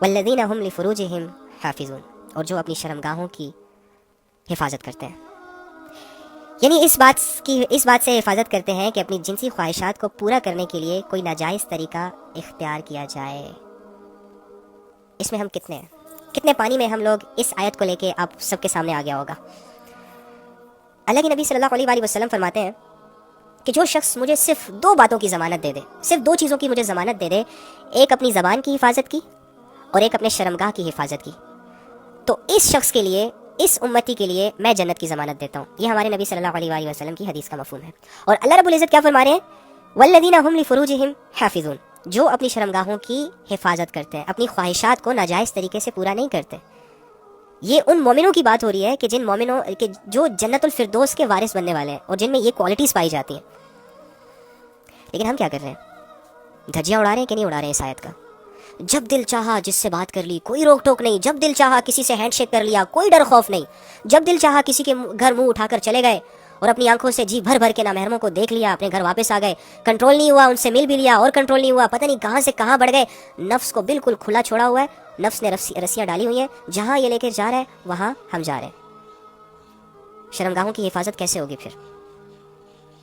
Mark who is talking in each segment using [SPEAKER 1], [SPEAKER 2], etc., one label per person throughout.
[SPEAKER 1] والذین هم لفروجہم حافظون، اور جو اپنی شرمگاہوں کی حفاظت کرتے ہیں، یعنی اس بات سے حفاظت کرتے ہیں کہ اپنی جنسی خواہشات کو پورا کرنے کے لیے کوئی ناجائز طریقہ اختیار کیا جائے۔ اس میں ہم کتنے پانی میں ہم لوگ اس آیت کو لے کے آپ سب کے سامنے آ گیا ہوگا۔ اللہ کے نبی صلی اللہ علیہ وآلہ وسلم فرماتے ہیں کہ جو شخص مجھے صرف 2 باتوں کی ضمانت دے دے، صرف 2 چیزوں کی مجھے ضمانت دے دے، ایک اپنی زبان کی حفاظت کی اور ایک اپنے شرمگاہ کی حفاظت کی، تو اس شخص کے لیے، اس امتی کے لیے میں جنت کی ضمانت دیتا ہوں۔ یہ ہمارے نبی صلی اللہ علیہ وآلہ وسلم کی حدیث کا مفہوم ہے۔ اور اللہ رب العزت کیا فرما رہے ہیں؟ والذین هم لفروجہم حافظون، جو اپنی شرمگاہوں کی حفاظت کرتے ہیں، اپنی خواہشات کو ناجائز طریقے سے پورا نہیں کرتے۔ یہ ان مومنوں کی بات ہو رہی ہے کہ جن مومنوں کہ جو جنت الفردوس کے وارث بننے والے ہیں اور جن میں یہ کوالٹیز پائی جاتی ہیں۔ لیکن ہم کیا کر رہے ہیں؟ دھجیاں اڑا رہے ہیں کہ نہیں اڑا رہے ہیں اس آیت کا؟ جب دل چاہا جس سے بات کر لی، کوئی روک ٹوک نہیں، جب دل چاہا کسی سے ہینڈ شیک کر لیا، کوئی ڈر خوف نہیں، جب دل چاہا کسی کے گھر منہ اٹھا کر چلے گئے اور اپنی آنکھوں سے جی بھر بھر کے نامحرموں کو دیکھ لیا، اپنے گھر واپس آ گئے، کنٹرول نہیں ہوا، ان سے مل بھی لیا اور کنٹرول نہیں ہوا، پتہ نہیں کہاں سے کہاں بڑھ گئے، نفس کو بالکل کھلا چھوڑا ہوا ہے، نفس نے رسیاں ڈالی ہوئی ہیں، جہاں یہ لے کے جا رہا ہے وہاں ہم جا رہے ہیں۔ شرمگاہوں کی حفاظت کیسے ہوگی پھر؟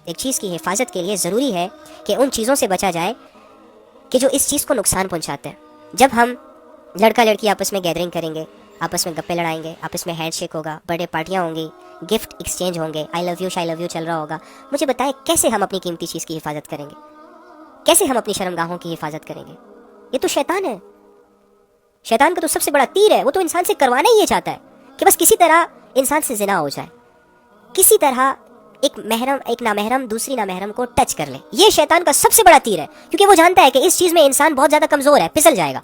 [SPEAKER 1] ایک چیز کی حفاظت کے لیے ضروری ہے کہ ان چیزوں سے بچا جائے کہ جو اس چیز کو نقصان پہنچاتے ہیں۔ جب ہم لڑکا لڑکی آپس میں گیدرنگ کریں گے، آپس میں گپے لڑائیں گے، آپس میں ہینڈ شیک ہوگا، برتھ ڈے پارٹیاں ہوں گی، گفٹ ایکسچینج ہوں گے، آئی love you shy love you چل رہا ہوگا، مجھے بتائیں کیسے ہم اپنی قیمتی چیز کی حفاظت کریں گے؟ کیسے ہم اپنی شرمگاہوں کی حفاظت کریں گے؟ یہ تو شیطان ہے، شیطان کا تو سب سے بڑا تیر ہے، وہ تو انسان سے کروانا ہی یہ چاہتا ہے کہ بس کسی طرح انسان سے زنا ہو جائے، کسی طرح ایک نامحرم دوسری نامحرم کو ٹچ کر لے۔ یہ شیطان کا سب سے بڑا تیر ہے، کیونکہ وہ جانتا ہے کہ اس چیز میں انسان بہت زیادہ کمزور ہے، پھسل جائے گا،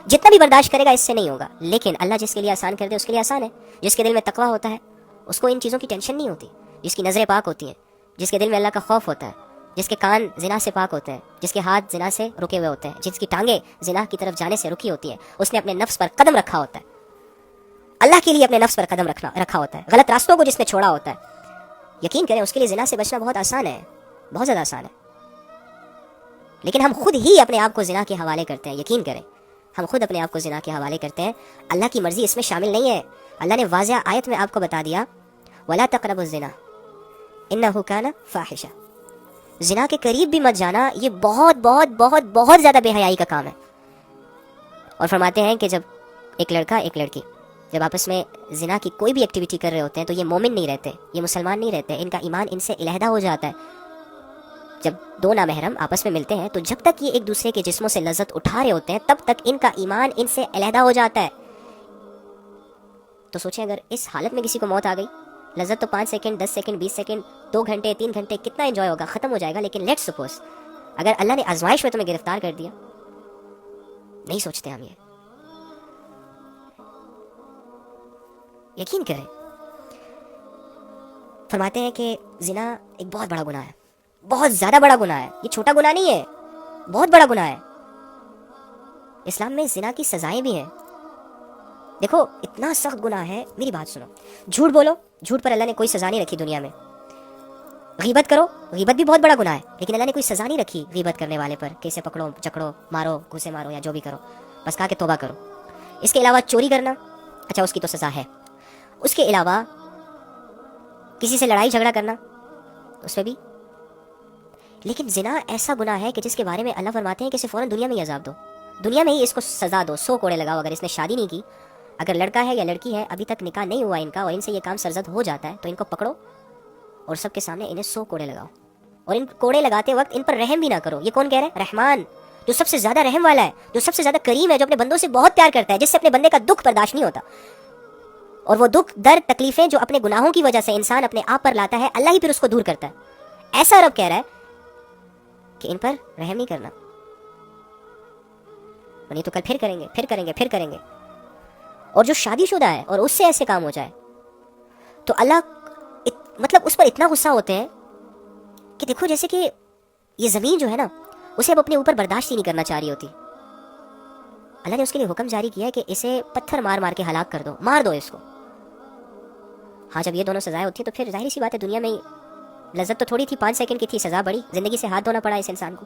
[SPEAKER 1] جتنا بھی برداشت کرے گا اس سے نہیں ہوگا۔ لیکن اللہ جس کے لیے آسان کر دے اس کے لیے آسان ہے۔ جس کے دل میں تقویٰ ہوتا ہے اس کو ان چیزوں کی ٹینشن نہیں ہوتی، جس کی نظریں پاک ہوتی ہیں، جس کے دل میں اللہ کا خوف ہوتا ہے، جس کے کان زنا سے پاک ہوتے ہیں، جس کے ہاتھ زنا سے رکے ہوئے ہوتے ہیں، جس کی ٹانگیں زنا کی طرف جانے سے رکی ہوتی ہیں، اس نے اپنے نفس پر قدم رکھا ہوتا ہے، اللہ کے لیے اپنے نفس پر قدم رکھا ہوتا ہے، غلط راستوں کو جس نے چھوڑا ہوتا ہے، یقین کریں اس کے لیے زنا سے بچنا بہت آسان ہے، بہت زیادہ آسان ہے۔ لیکن ہم خود ہی اپنے آپ کو زنا کے حوالے کرتے ہیں، یقین کریں ہم خود اپنے آپ کو زنا کے حوالے کرتے ہیں۔ اللہ کی مرضی اس میں شامل نہیں ہے۔ اللہ نے واضح آیت میں آپ کو بتا دیا وَلَا تَقْرَبُوا الزِّنَا إِنَّهُ كَانَ فَاحِشًا، زنا کے قریب بھی مت جانا، یہ بہت بہت بہت بہت زیادہ بے حیائی کا کام ہے۔ اور فرماتے ہیں کہ جب ایک لڑکا ایک لڑکی جب آپس میں زنا کی کوئی بھی ایکٹیویٹی کر رہے ہوتے ہیں تو یہ مومن نہیں رہتے، یہ مسلمان نہیں رہتے، ان کا ایمان ان سے علیحدہ ہو جاتا ہے۔ جب 2 نامحرم آپس میں ملتے ہیں تو جب تک یہ ایک دوسرے کے جسموں سے لذت اٹھا رہے ہوتے ہیں تب تک ان کا ایمان ان سے علیحدہ ہو جاتا ہے۔ تو سوچیں اگر اس حالت میں کسی کو موت آ گئی، لذت تو 5 سیکنڈ 10 سیکنڈ 20 سیکنڈ 2 گھنٹے 3 گھنٹے کتنا انجوائے ہوگا، ختم ہو جائے گا۔ لیکن لیٹس سپوز اگر اللہ نے آزمائش میں تمہیں گرفتار کر دیا، نہیں سوچتے ہم یہ، یقین کریں۔ فرماتے ہیں کہ زنا ایک بہت بڑا گناہ ہے، بہت زیادہ بڑا گناہ ہے، یہ چھوٹا گناہ نہیں ہے، بہت بڑا گناہ ہے۔ اسلام میں زنا کی سزائیں بھی ہیں۔ دیکھو اتنا سخت گناہ ہے، میری بات سنو، جھوٹ بولو، جھوٹ پر اللہ نے کوئی سزا نہیں رکھی دنیا میں۔ غیبت کرو، غیبت بھی بہت بڑا گناہ ہے، لیکن اللہ نے کوئی سزا نہیں رکھی غیبت کرنے والے پر کہ اسے پکڑو چکڑو مارو گھسے مارو یا جو بھی کرو، بس کہا کہ توبہ کرو۔ اس کے علاوہ چوری کرنا، اچھا اس کی تو سزا ہے۔ اس کے علاوہ کسی سے لڑائی جھگڑا کرنا، اس پہ بھی۔ لیکن زنا ایسا گناہ ہے کہ جس کے بارے میں اللہ فرماتے ہیں کہ اسے فوراً دنیا میں ہی عذاب دو، دنیا میں ہی اس کو سزا دو، 100 کوڑے لگاؤ۔ اگر اس نے شادی نہیں کی، اگر لڑکا ہے یا لڑکی ہے ابھی تک نکاح نہیں ہوا ان کا اور ان سے یہ کام سرزد ہو جاتا ہے تو ان کو پکڑو اور سب کے سامنے انہیں 100 کوڑے لگاؤ، اور ان کوڑے لگاتے وقت ان پر رحم بھی نہ کرو۔ یہ کون کہہ رہا ہے؟ رحمان، جو سب سے زیادہ رحم والا ہے، جو سب سے زیادہ کریم ہے، جو اپنے بندوں سے بہت پیار کرتا ہے، جس سے اپنے بندے کا دکھ برداشت نہیں ہوتا، اور وہ دکھ درد تکلیفیں جو اپنے گناہوں کی وجہ سے انسان اپنے آپ پر لاتا ہے اللہ ہی پھر اس کو دور کرتا ہے۔ ایسا رب کہہ رہا ہے کہ ان پر رحم نہیں کرنا، نہیں تو کل پھر کریں گے پھر کریں گے پھر کریں گے۔ اور جو شادی شدہ ہے اور اس سے ایسے کام ہو جائے تو اللہ مطلب اس پر اتنا غصہ ہوتے ہیں کہ دیکھو جیسے کہ یہ زمین جو ہے نا اسے اب اپنے اوپر برداشت ہی نہیں کرنا چاہ رہی ہوتی، اللہ نے اس کے لیے حکم جاری کیا ہے کہ اسے پتھر مار مار کے ہلاک کر دو، مار دو اس کو۔ ہاں جب یہ دونوں سزائیں ہوتی ہیں تو پھر ظاہر سی بات ہے دنیا میں لذت تو تھوڑی تھی، 5 سیکنڈ کی تھی، سزا بڑی، زندگی سے ہاتھ دھونا پڑا اس انسان کو۔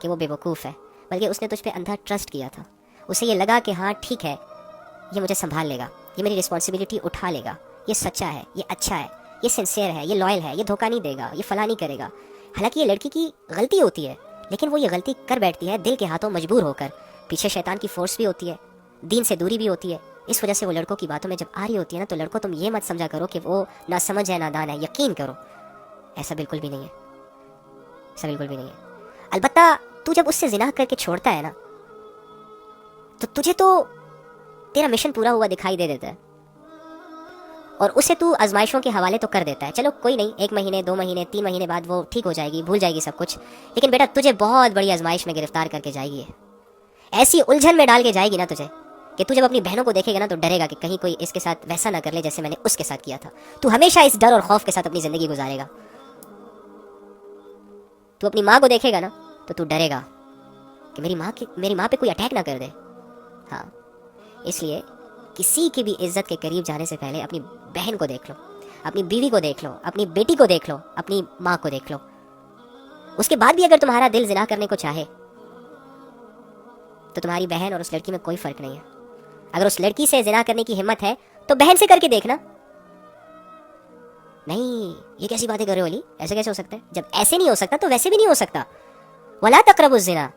[SPEAKER 1] کہ وہ بیوقوف ہے، بلکہ اس نے تجھ پہ اندھا ٹرسٹ کیا تھا. اسے یہ لگا کہ ہاں ٹھیک ہے، یہ مجھے سنبھال لے گا، یہ میری رسپانسبلٹی اٹھا لے گا، یہ سچا ہے، یہ اچھا ہے، یہ سنسیئر ہے، یہ لائل ہے، یہ دھوکہ نہیں دے گا، یہ فلاں نہیں کرے گا. حالانکہ یہ لڑکی کی غلطی ہوتی ہے، لیکن وہ یہ غلطی کر بیٹھتی ہے دل کے ہاتھوں مجبور ہو کر. پیچھے شیطان کی فورس بھی ہوتی ہے، دین سے دوری بھی ہوتی ہے. اس وجہ سے وہ لڑکوں کی باتوں میں جب آ رہی ہوتی ہے نا، تو لڑکوں تم یہ مت سمجھا کرو کہ وہ نہ سمجھ ہے نادان ہے. یقین کرو ایسا بالکل بھی نہیں ہے، ایسا بالکل بھی نہیں ہے. البتہ تو جب اس سے زنا کر کے چھوڑتا ہے نا، تو تجھے تو تیرا مشن پورا ہوا دکھائی دے دیتا ہے، اور اسے تو آزمائشوں کے حوالے تو کر دیتا ہے. چلو کوئی نہیں، 1 مہینے 2 مہینے 3 مہینے بعد وہ ٹھیک ہو جائے گی، بھول جائے گی سب کچھ. لیکن بیٹا تجھے بہت بڑی آزمائش میں گرفتار کر کے جائے گی، ایسی الجھن میں ڈال کے جائے گی نا تجھے کہ تو جب اپنی بہنوں کو دیکھے گا نا تو ڈرے گا کہ کہیں کوئی اس کے ساتھ ویسا نہ کر لے جیسے میں نے اس کے ساتھ کیا تھا. تو ہمیشہ اس ڈر اور خوف کے ساتھ اپنی زندگی گزارے گا. تو اپنی ماں کو دیکھے گا نا تو ڈرے گا کہ میری ماں پہ کوئی اٹیک نہ کر دے. ہاں، اس لیے کسی کی بھی عزت کے قریب جانے سے پہلے اپنی بہن کو دیکھ لو، اپنی بیوی کو دیکھ لو، اپنی بیٹی کو دیکھ لو، اپنی ماں کو دیکھ لو. اس کے بعد بھی اگر تمہارا دل زنا کرنے کو چاہے تو تمہاری بہن اور اس لڑکی میں کوئی فرق نہیں ہے. اگر اس لڑکی سے زنا کرنے کی ہمت ہے تو بہن سے کر کے دیکھنا. نہیں، یہ کیسی باتیں کر رہے ہو علی، ایسے کیسے ہو سکتا ہے؟ جب ایسے نہیں ہو سکتا تو ویسے بھی نہیں ہو سکتا. وَلَا تَقْرَبُوا الزِّنَا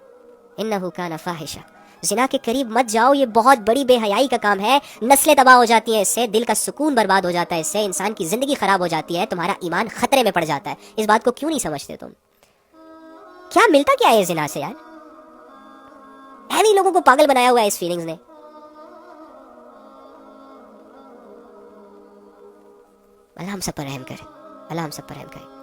[SPEAKER 1] إِنَّهُ كَانَ فَاحِشًا. زنا کے قریب مت جاؤ، یہ بہت بڑی بے حیائی کا کام ہے. نسلیں تباہ ہو جاتی ہیں اس سے، دل کا سکون برباد ہو جاتا ہے اس سے، انسان کی زندگی خراب ہو جاتی ہے، تمہارا ایمان خطرے میں پڑ جاتا ہے. اس بات کو کیوں نہیں سمجھتے تم؟ کیا ملتا کیا ہے زنا سے یار؟ ایویں لوگوں کو پاگل بنایا ہوا ہے اس فیلنگز نے. اللہ ہم سب پر رحم کرے، اللہ ہم سب پر رحم کرے.